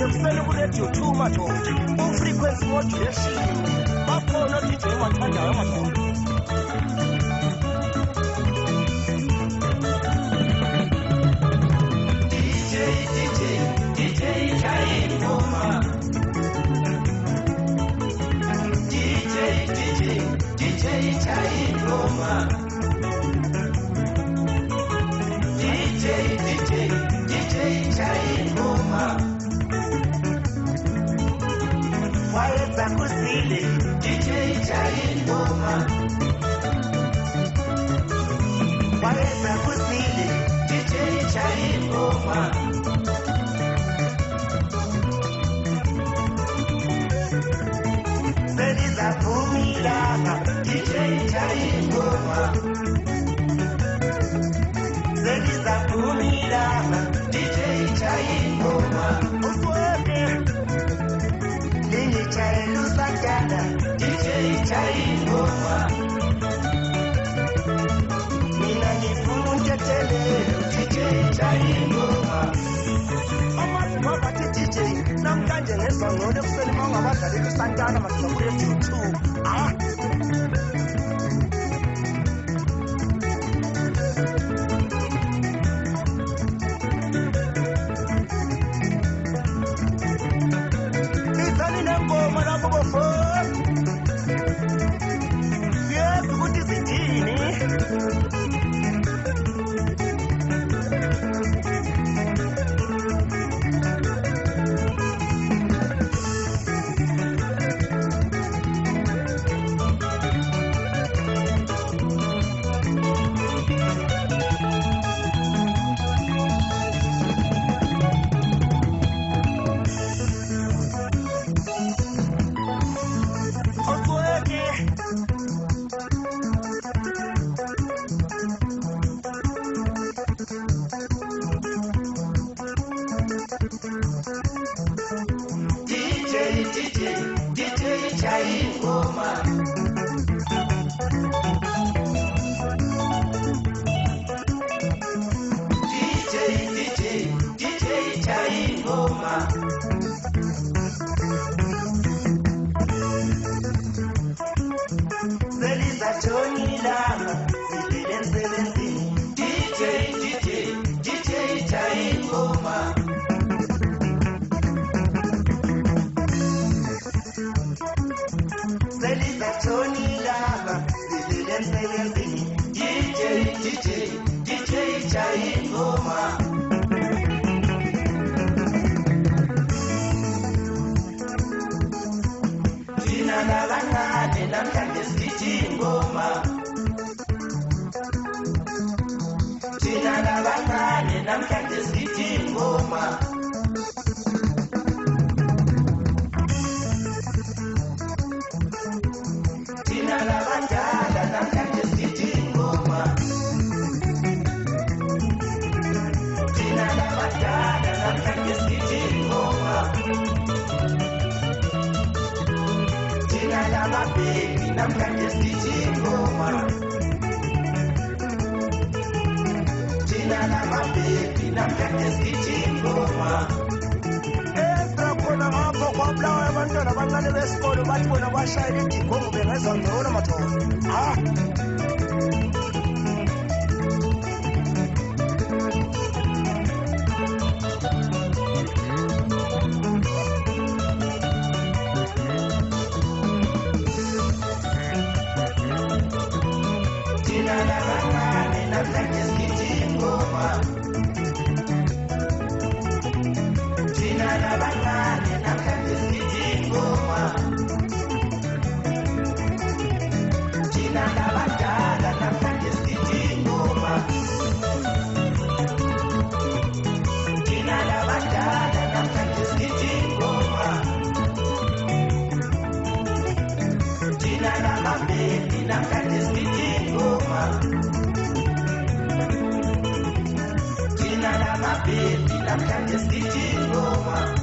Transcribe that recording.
ekuseni kuRadio 2 madoda frequency modulation bakhona DJ mathandayo madoda DJ Chayingoma DJ Chayingoma DJ Chayingoma wayenza kusile DJ Chayingoma wayenza kusile DJ Chayingoma Seliza Kumilanga DJ Chayingoma Seliza Kumilanga DJ Chayingoma Usweke Lini Chayelu Sakada DJ Chayingoma Mina nifunja tele DJ Chayingoma Amazimabati DJ namkanje ngesangone kuseni mangabadlali kusantana masibakule YouTube DJ Chayingoma DJ Chayingoma Seliza Chonilanga Silenzi DJ Chayingoma Seliza Chonilanga Silenzi DJ Chayingoma Tina nalangane namhlanje sithi ingoma Tina nalangane namhlanje sithi ingoma Tina labandala namhlanje sithi ingoma Tina labandala namhlanje sithi ingoma Tina lababheki namhlanje sithi ingoma Tina lababheki namhlanje sithi ingoma Khona ngapho kwabulawa abantwana abancane besikolo bathi bona bashayela idigongo bengezwa ngcono madoda Tina labangane namhlanje sithi ingoma Tina labangane namhlanje sithi ingoma Tina labadala namhlanje sithi ingoma Tina labadala namhlanje sithi ingoma Tina lababheki namhlanje sithi ingoma Tina lababheki namhlanje sithi ingoma